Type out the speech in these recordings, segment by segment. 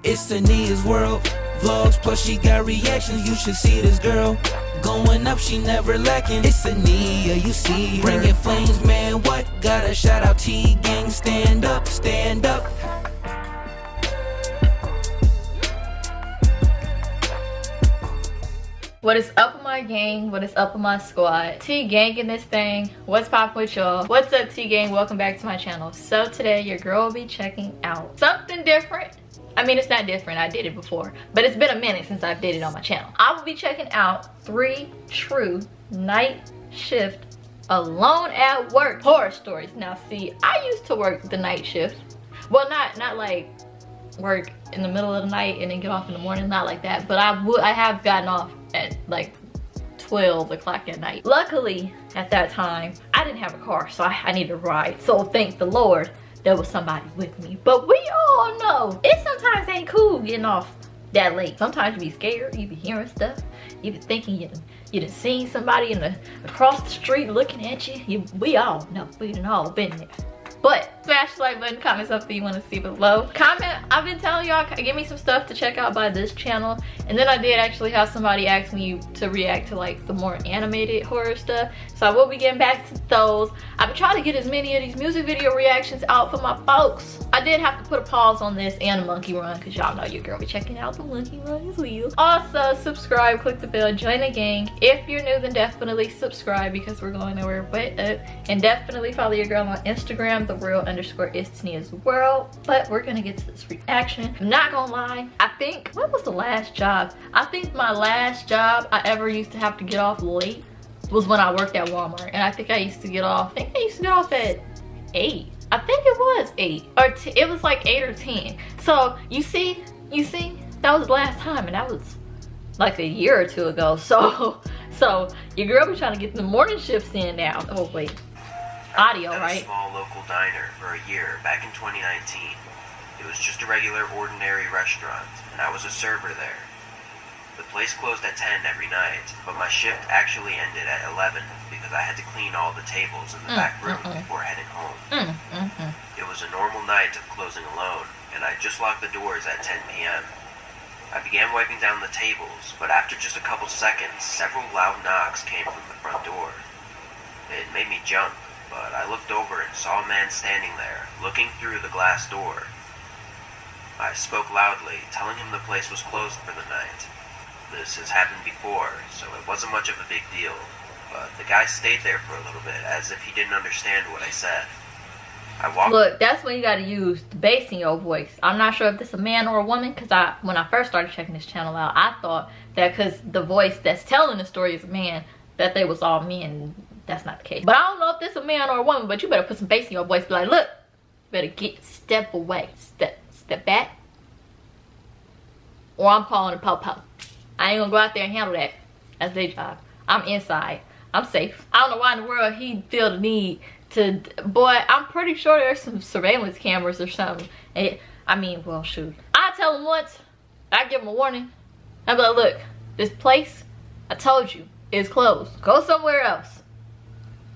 It's Tania's world. Vlogs plus she got reactions. You should see this girl. Going up, she never lacking. It's Tania, you see her. Bringing flames, man, what? Gotta shout out T-Gang. Stand up, stand up. What is up with my gang? What is up with my squad? T-Gang in this thing. What's poppin' with y'all? What's up, T-Gang? Welcome back to my channel. So today, your girl will be checking out something different. I mean, it's not different. I did it before. But it's been a minute since I did it on my channel. I will be checking out 3 true night shift alone at work horror stories. Now, see, I used to work the night shift. Well, not like work in the middle of the night and then get off in the morning. Not like that. But I have gotten off at like 12 o'clock at night. Luckily, at that time, I didn't have a car, so I needed a ride. So thank the Lord there was somebody with me. But we all know it sometimes ain't cool getting off that late. Sometimes you be scared, you be hearing stuff, you be thinking you done seen somebody across the street looking at you. We all know, we done all been there. But smash the like button, comment something you want to see below. Comment, I've been telling y'all, give me some stuff to check out by this channel. And then I did actually have somebody ask me to react to like the more animated horror stuff. So I will be getting back to those. I've been trying to get as many of these music video reactions out for my folks. I did have to put a pause on this and a monkey run because y'all know your girl be checking out the monkey run as well. Also, subscribe, click the bell, join the gang. If you're new, then definitely subscribe because we're going nowhere but up. And definitely follow your girl on Instagram, _is_Tania's_world. But we're gonna get to this reaction. I'm not gonna lie, I think, what was the last job? I think my last job I ever used to have to get off late was when I worked at Walmart. And I think I used to get off, at 8. I think it was 8 or it was like 8 or 10. So you see, that was the last time, and that was like a year or 2 ago. So your girl be trying to get the morning shifts in now. Oh wait, audio, right? A small local diner for a year back in 2019. It was just a regular, ordinary restaurant, and I was a server there. The place closed at 10 every night, but my shift actually ended at 11 because I had to clean all the tables in the back room before heading home. It was a normal night of closing alone, and I just locked the doors at 10 p.m. I began wiping down the tables, but after just a couple seconds, several loud knocks came from the front door. It made me jump, but I looked over and saw a man standing there, looking through the glass door. I spoke loudly, telling him the place was closed for the night. This has happened before, so it wasn't much of a big deal, but the guy stayed there for a little bit, as if he didn't understand what I said. I walked— Look, that's when you gotta use the bass in your voice. I'm not sure if this is a man or a woman, because when I first started checking this channel out, I thought that because the voice that's telling the story is a man, that they was all men. That's not the case. But I don't know if this is a man or a woman, but you better put some bass in your voice. Be like, look, better step away, step back, or I'm calling a po-po. I ain't gonna go out there and handle that. That's their job. I'm inside. I'm safe. I don't know why in the world he feel the need to, boy, I'm pretty sure there's some surveillance cameras or something. I mean, well, shoot. I tell him once, I give him a warning. I'm like, look, this place, I told you, is closed. Go somewhere else.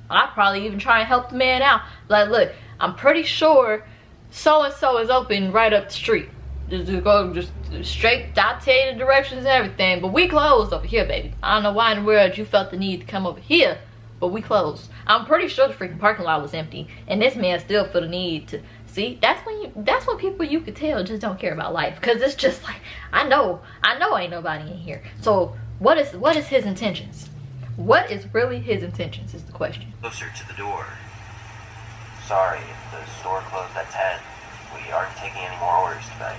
I'll probably even try and help the man out. Like, look, I'm pretty sure so-and-so is open right up the street. Just go just straight, I'll tell you the directions and everything, but we closed over here, baby. I don't know why in the world you felt the need to come over here, but we closed. I'm pretty sure the freaking parking lot was empty, and this man still felt the need to see. That's when people you could tell just don't care about life, because it's just like, I know ain't nobody in here. So what is his intentions? What is really his intentions is the question. Closer to the door. Sorry, the store closed at 10. We aren't taking any more orders tonight.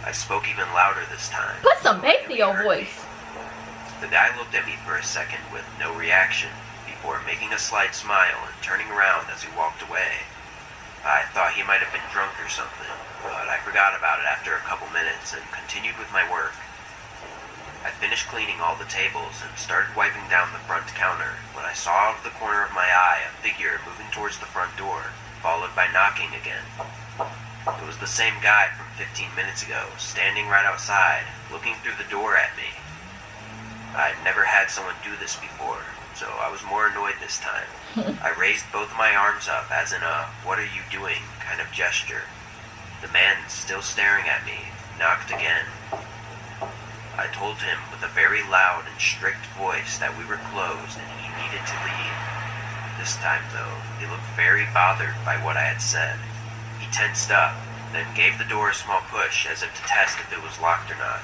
I spoke even louder this time. Put some bass in your voice. The guy looked at me for a second with no reaction, before making a slight smile and turning around as he walked away. I thought he might have been drunk or something, but I forgot about it after a couple minutes and continued with my work. I finished cleaning all the tables and started wiping down the front counter when I saw out of the corner of my eye a figure moving towards the front door, followed by knocking again. It was the same guy from 15 minutes ago, standing right outside, looking through the door at me. I'd never had someone do this before, so I was more annoyed this time. I raised both my arms up as in a "what are you doing" kind of gesture. The man, still staring at me, He knocked again. I told him with a very loud and strict voice that we were closed and he needed to leave. This time, though, he looked very bothered by what I had said. He tensed up, then gave the door a small push as if to test if it was locked or not.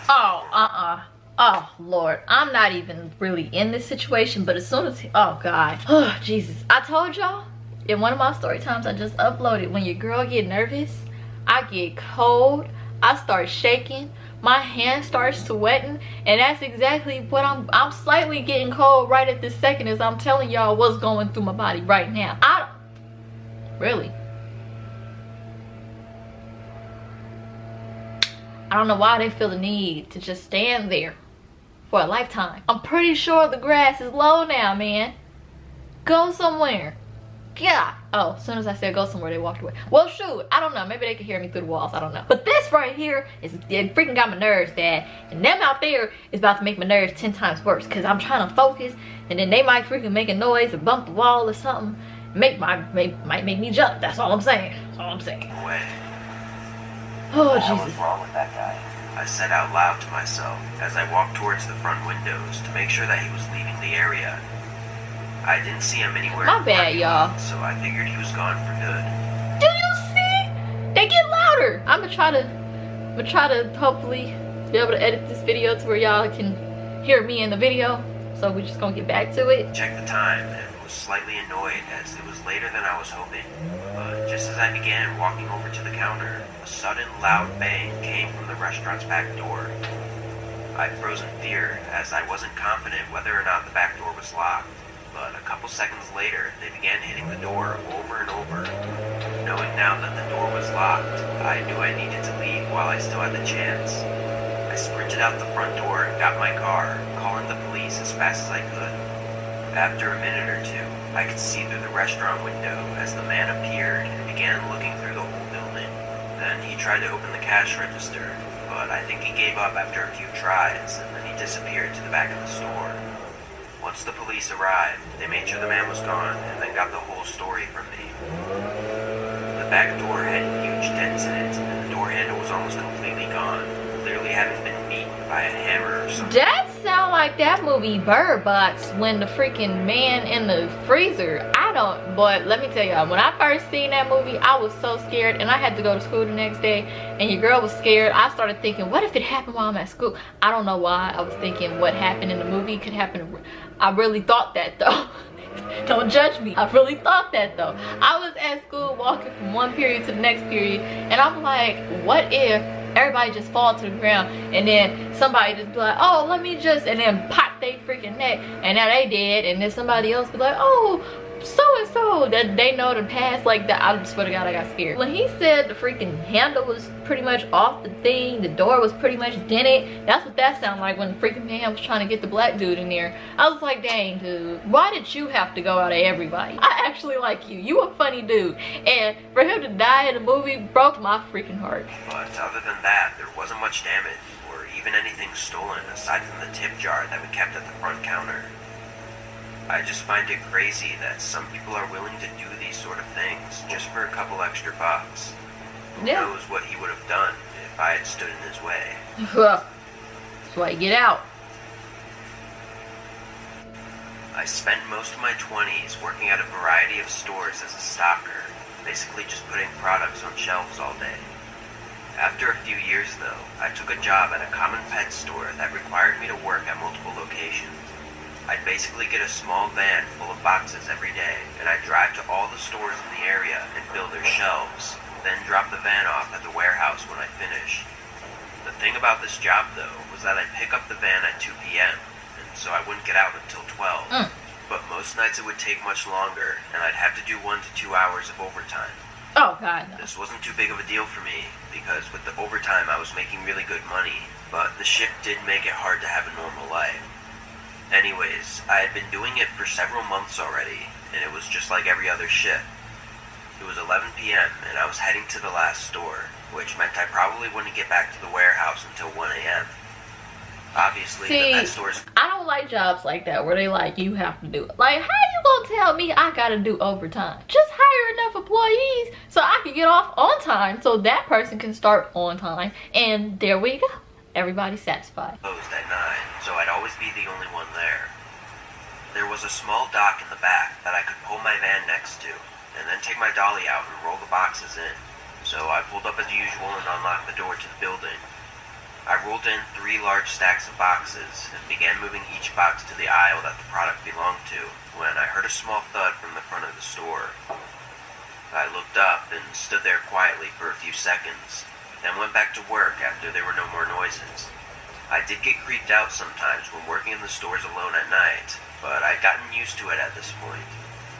Oh, Lord. I'm not even really in this situation, but as soon as oh, God. Oh, Jesus. I told y'all in one of my story times I just uploaded, when your girl get nervous, I get cold, I start shaking, my hands start sweating, and that's exactly what I'm slightly getting cold right at this second as I'm telling y'all what's going through my body right now. Really, I don't know why they feel the need to just stand there for a lifetime. I'm pretty sure the grass is low now, man. Go somewhere. Yeah. Oh, as soon as I said go somewhere, they walked away. Well, shoot, I don't know. Maybe they could hear me through the walls. I don't know. But this right here is, it freaking got my nerves, Dad. And them out there is about to make my nerves 10 times worse, because I'm trying to focus, and then they might freaking make a noise or bump the wall or something. Might make me jump. That's all I'm saying. That's all I'm saying. Way. Oh, What was Jesus. wrong with that guy? I said out loud to myself as I walked towards the front windows to make sure that he was leaving the area. I didn't see him anywhere. My bad, y'all. So I figured he was gone for good. Do you see? They get louder. I'm gonna try to hopefully be able to edit this video to where y'all can hear me in the video. So we're just gonna get back to it. Checked the time and was slightly annoyed as it was later than I was hoping. But just as I began walking over to the counter, a sudden loud bang came from the restaurant's back door. I froze in fear as I wasn't confident whether or not the back door was locked. But a couple seconds later, they began hitting the door over and over. Knowing now that the door was locked, I knew I needed to leave while I still had the chance. I sprinted out the front door and got my car, calling the police as fast as I could. After a minute or two, I could see through the restaurant window as the man appeared and began looking through the whole building. Then he tried to open the cash register, but I think he gave up after a few tries, and then he disappeared to the back of the store. Once the police arrived, they made sure the man was gone and then got the whole story from me. The back door had huge dents in it, and the door handle was almost completely gone, clearly having been beaten by a hammer or something. That sound like that movie Bird Box when the freaking man in the freezer. But let me tell y'all, when I first seen that movie, I was so scared, and I had to go to school the next day, and your girl was scared. I started thinking, what if it happened while I'm at school? I don't know why I was thinking what happened in the movie could happen. I really thought that though. Don't judge me. I really thought that though. I was at school walking from one period to the next period, and I'm like, what if everybody just fall to the ground and then somebody just be like, oh, let me just, and then pop they freaking neck, and now they dead, and then somebody else be like, oh, so and so, that they know the past. Like that, I swear to God, I got scared when he said the freaking handle was pretty much off the thing, the door was pretty much dented. That's what that sounded like when the freaking man was trying to get the black dude in there. I was like, dang dude, why did you have to go out of everybody? I actually like you. You a funny dude, and for him to die in the movie broke my freaking heart. But other than that, there wasn't much damage or even anything stolen aside from the tip jar that we kept at the front counter. I just find it crazy that some people are willing to do these sort of things just for a couple extra bucks. Who Yeah. knows what he would have done if I had stood in his way. That's why you get out. I spent most of my 20s working at a variety of stores as a stocker, basically just putting products on shelves all day. After a few years though, I took a job at a common pet store that required me to work at multiple locations. I'd basically get a small van full of boxes every day, and I'd drive to all the stores in the area and fill their shelves, then drop the van off at the warehouse when I finished. The thing about this job though was that I'd pick up the van at 2 p.m., and so I wouldn't get out until 12. But most nights it would take much longer, and I'd have to do 1 to 2 hours of overtime. Oh God, no. This wasn't too big of a deal for me, because with the overtime I was making really good money, but the shift did make it hard to have a normal life. Anyways, I had been doing it for several months already, and it was just like every other shift. It was 11 p.m., and I was heading to the last store, which meant I probably wouldn't get back to the warehouse until 1 a.m. Obviously, the pet stores... I don't like jobs like that where they like, you have to do it. Like, how you gonna tell me I gotta do overtime? Just hire enough enough employees so I can get off on time so that person can start on time. And there we go. Everybody's satisfied. Closed at 9, so I'd always be the only one there. There was a small dock in the back that I could pull my van next to, and then take my dolly out and roll the boxes in. So I pulled up as usual and unlocked the door to the building. I rolled in 3 large stacks of boxes and began moving each box to the aisle that the product belonged to when I heard a small thud from the front of the store. I looked up and stood there quietly for a few seconds, then went back to work after there were no more noises. I did get creeped out sometimes when working in the stores alone at night, but I'd gotten used to it at this point.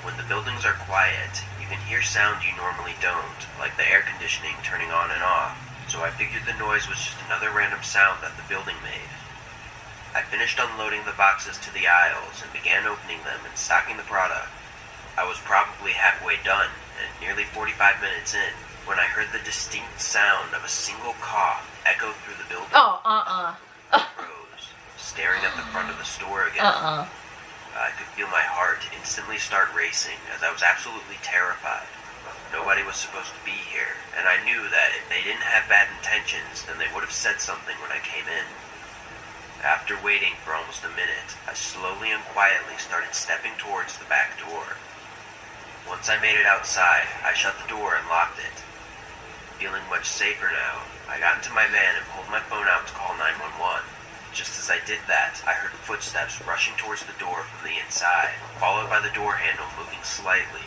When the buildings are quiet, you can hear sound you normally don't, like the air conditioning turning on and off, so I figured the noise was just another random sound that the building made. I finished unloading the boxes to the aisles and began opening them and stocking the product. I was probably halfway done, and nearly 45 minutes in, when I heard the distinct sound of a single cough echo through the building. Oh, Rose, staring at the front of the store again. I could feel my heart instantly start racing as I was absolutely terrified. Nobody was supposed to be here, and I knew that if they didn't have bad intentions, then they would have said something when I came in. After waiting for almost a minute, I slowly and quietly started stepping towards the back door. Once I made it outside, I shut the door and locked it. Feeling much safer now, I got into my van and pulled my phone out to call 911. Just as I did that, I heard footsteps rushing towards the door from the inside, followed by the door handle moving slightly.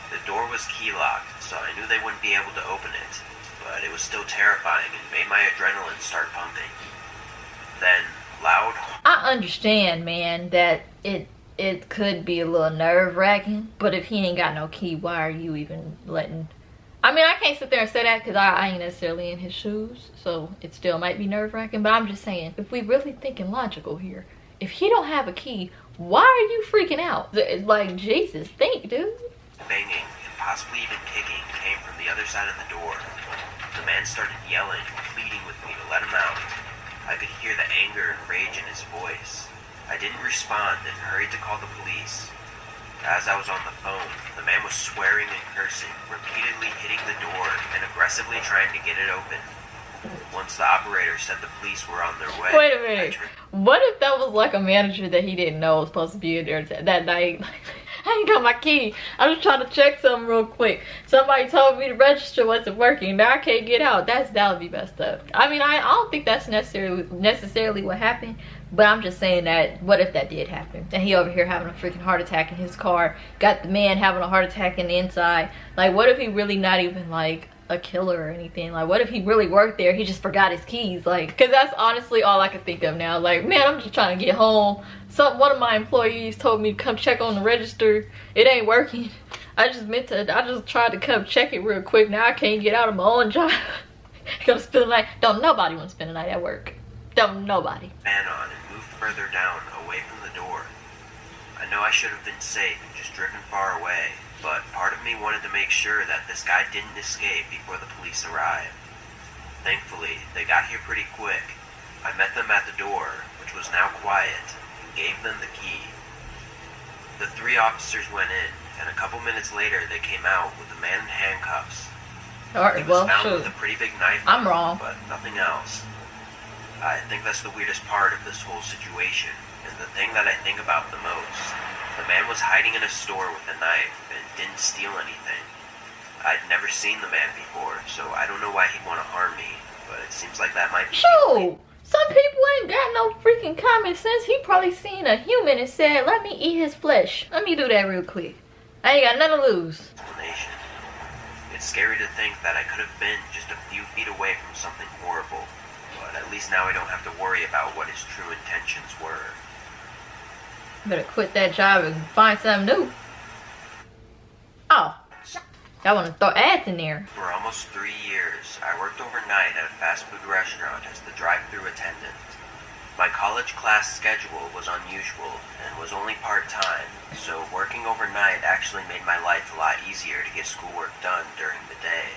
The door was key-locked, so I knew they wouldn't be able to open it, but it was still terrifying and made my adrenaline start pumping. Then, loud... I understand, man, that it could be a little nerve-wracking, but if he ain't got no key, why are you even letting... I mean, I can't sit there and say that because I ain't necessarily in his shoes, so it still might be nerve-wracking, but I'm just saying, if we really thinking logical here, if he don't have a key, why are you freaking out? Like, Jesus, think, dude. Banging and possibly even kicking came from the other side of the door. The man started yelling, pleading with me to let him out. I could hear the anger and rage in his voice. I didn't respond and hurried to call the police. As I was on the phone, the man was swearing and cursing, repeatedly hitting the door and aggressively trying to get it open. Once the operator said the police were on their way... Wait a minute. What if that was like a manager that he didn't know was supposed to be in there that night? I ain't got my key. I was trying to check something real quick. Somebody told me the register wasn't working. Now I can't get out. That would be messed up. I mean, I don't think that's necessarily what happened. But I'm just saying that, what if that did happen? And he over here having a freaking heart attack in his car. Got the man having a heart attack in the inside. Like, what if he really not even, like, a killer or anything? Like, what if he really worked there? He just forgot his keys. Like, because that's honestly all I could think of now. Like, man, I'm just trying to get home. One of my employees told me to come check on the register. It ain't working. I just tried to come check it real quick. Now I can't get out of my own job. Gonna spend the night. Don't nobody want to spend the night at work. Don't nobody. Man on and moved further down, away from the door. I know I should have been safe and just driven far away, but part of me wanted to make sure that this guy didn't escape before the police arrived. Thankfully, they got here pretty quick. I met them at the door, which was now quiet, and gave them the key. The 3 officers went in, and a couple minutes later they came out with a man in handcuffs. Alright, He was well, found sure. with a pretty big knife. I'm wrong. But nothing else. I think that's the weirdest part of this whole situation, and the thing that I think about the most. The man was hiding in a store with a knife and didn't steal anything. I'd never seen the man before, so I don't know why he'd want to harm me, but it seems like that might be... Shoot! Some people ain't got no freaking common sense. He probably seen a human and said, let me eat his flesh. Let me do that real quick. I ain't got nothing to lose. Explanation. It's scary to think that I could have been just a few feet away from something horrible. But at least now I don't have to worry about what his true intentions were. Better quit that job and find something new. Oh, I want to throw ads in there. For almost 3 years, I worked overnight at a fast food restaurant as the drive-thru attendant. My college class schedule was unusual and was only part-time, so working overnight actually made my life a lot easier to get schoolwork done during the day.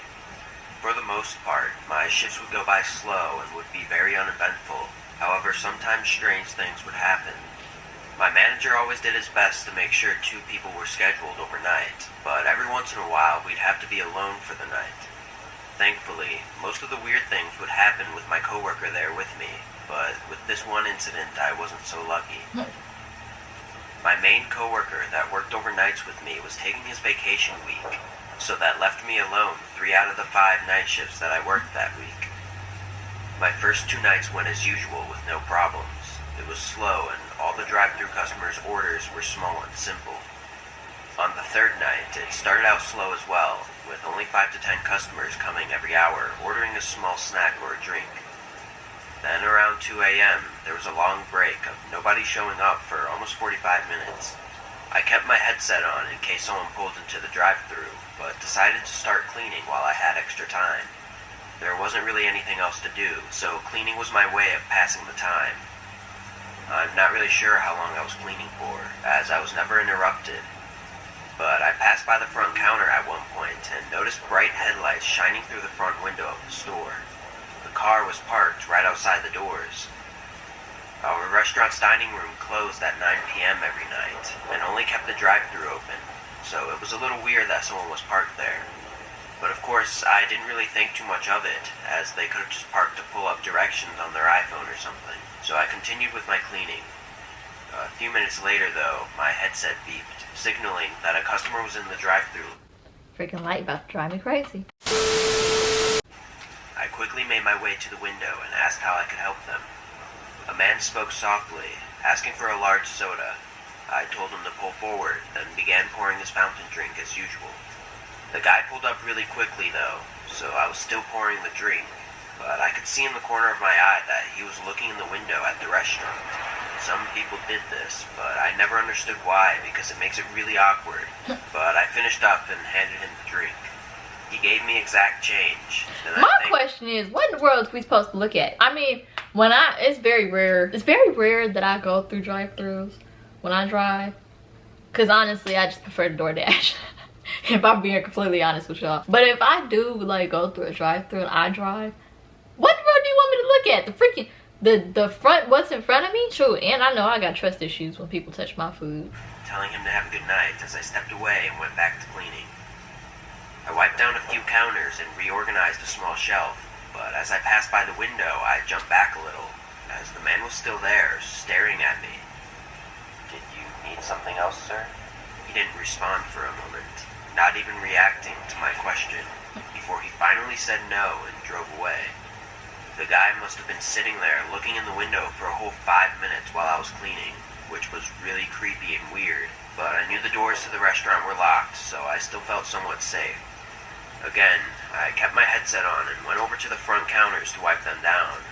For the most part, my shifts would go by slow and would be very uneventful. However, sometimes strange things would happen. My manager always did his best to make sure 2 people were scheduled overnight, but every once in a while we'd have to be alone for the night. Thankfully, most of the weird things would happen with my coworker there with me, but with this one incident I wasn't so lucky. My main coworker that worked overnights with me was taking his vacation week, so that left me alone 3 out of the 5 night shifts that I worked that week. My first 2 nights went as usual with no problems. It was slow and all the drive-thru customers' orders were small and simple. On the 3rd night, it started out slow as well, with only 5 to 10 customers coming every hour, ordering a small snack or a drink. Then around 2 a.m., there was a long break of nobody showing up for almost 45 minutes. I kept my headset on in case someone pulled into the drive-thru, but decided to start cleaning while I had extra time. There wasn't really anything else to do, so cleaning was my way of passing the time. I'm not really sure how long I was cleaning for, as I was never interrupted. But I passed by the front counter at one point and noticed bright headlights shining through the front window of the store. The car was parked right outside the doors. Our restaurant's dining room closed at 9 p.m. every night, and only kept the drive-thru open, so it was a little weird that someone was parked there. But of course, I didn't really think too much of it, as they could have just parked to pull up directions on their iPhone or something, so I continued with my cleaning. A few minutes later, though, my headset beeped, signaling that a customer was in the drive-thru. Freaking light about to drive me crazy. I quickly made my way to the window and asked how I could help them. A man spoke softly, asking for a large soda. I told him to pull forward, then began pouring his fountain drink as usual. The guy pulled up really quickly, though, so I was still pouring the drink, but I could see in the corner of my eye that he was looking in the window at the restaurant. Some people did this, but I never understood why because it makes it really awkward. But I finished up and handed him the drink. He gave me exact change. My question is, what in the world is we supposed to look at? I mean, it's very rare that I go through drive-thrus when I drive. Because honestly, I just prefer the DoorDash. If I'm being completely honest with y'all. But if I do like go through a drive-thru and I drive, what in the world do you want me to look at? The freaking the front, what's in front of me? True, and I know I got trust issues when people touch my food. Telling him to have a good night as I stepped away and went back to cleaning. I wiped down a few counters and reorganized a small shelf, but as I passed by the window, I jumped back a little, as the man was still there, staring at me. "Did you need something else, sir?" He didn't respond for a moment, not even reacting to my question, before he finally said no and drove away. The guy must have been sitting there looking in the window for a whole 5 minutes while I was cleaning, which was really creepy and weird, but I knew the doors to the restaurant were locked, so I still felt somewhat safe. Again, I kept my headset on and went over to the front counters to wipe them down.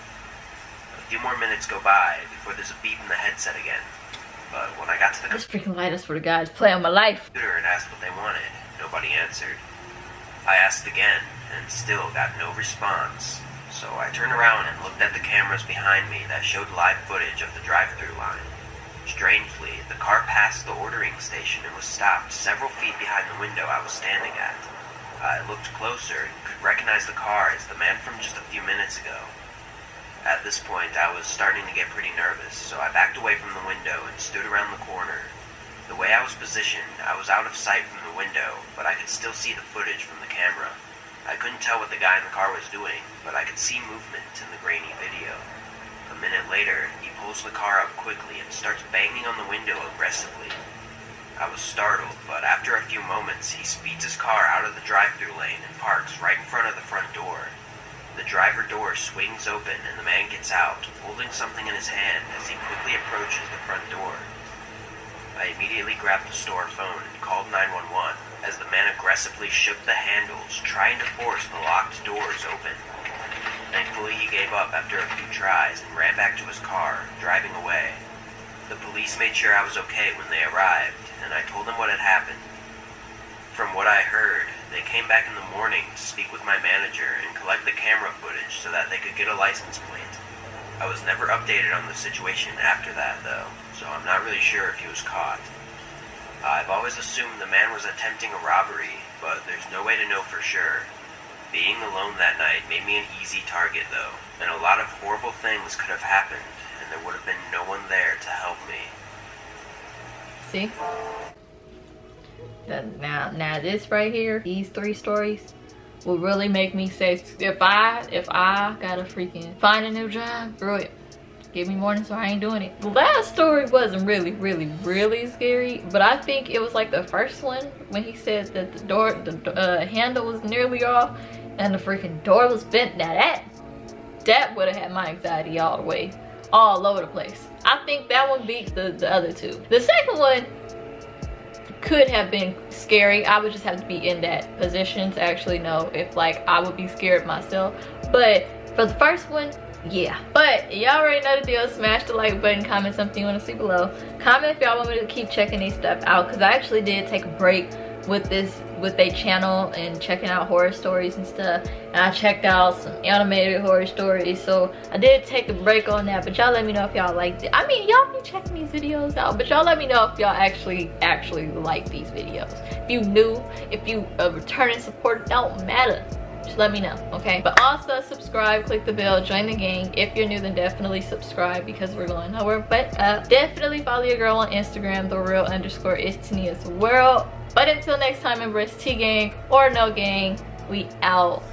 A few more minutes go by before there's a beep in the headset again, but when I got to the This freaking light is for the guys play on my life. computer and asked what they wanted, nobody answered. I asked again, and still got no response, so I turned around and looked at the cameras behind me that showed live footage of the drive-thru line. Strangely, the car passed the ordering station and was stopped several feet behind the window I was standing at. I looked closer and could recognize the car as the man from just a few minutes ago. At this point, I was starting to get pretty nervous, so I backed away from the window and stood around the corner. The way I was positioned, I was out of sight from the window, but I could still see the footage from the camera. I couldn't tell what the guy in the car was doing, but I could see movement in the grainy video. A minute later, he pulls the car up quickly and starts banging on the window aggressively. I was startled, but after a few moments, he speeds his car out of the drive-thru lane and parks right in front of the front door. The driver door swings open and the man gets out, holding something in his hand as he quickly approaches the front door. I immediately grabbed the store phone and called 911 as the man aggressively shook the handles, trying to force the locked doors open. Thankfully, he gave up after a few tries and ran back to his car, driving away. The police made sure I was okay when they arrived, and I told them what had happened. From what I heard, they came back in the morning to speak with my manager and collect the camera footage so that they could get a license plate. I was never updated on the situation after that, though, so I'm not really sure if he was caught. I've always assumed the man was attempting a robbery, but there's no way to know for sure. Being alone that night made me an easy target, though, and a lot of horrible things could have happened, and there would have been no one there to help me. See? Now this right here, these 3 stories will really make me say, if I gotta freaking find a new job, screw it. Give me warning, so I ain't doing it. The last story wasn't really scary, but I think it was like the first one when he said that the handle was nearly off and the freaking door was bent. Now that would have had my anxiety all over the place. I think that one beat the other 2. The second one could have been scary. I would just have to be in that position to actually know if like I would be scared myself. But for the first one, yeah. But y'all already know the deal. Smash the like button, comment something you want to see below. Comment if y'all want me to keep checking these stuff out, because I actually did take a break with a channel and checking out horror stories and stuff, and I checked out some animated horror stories, so I did take a break on that. But y'all let me know if y'all liked it. I mean, y'all be checking these videos out, but y'all let me know if y'all actually like these videos. If you new, if you a returning supporter, don't matter, just let me know, okay? But also subscribe, click the bell, join the gang. If you're new, then definitely subscribe, because we're going nowhere but up. Definitely follow your girl on Instagram, @thereal_is_Tania's world. But until next time, remember, it's T gang or no gang. We out.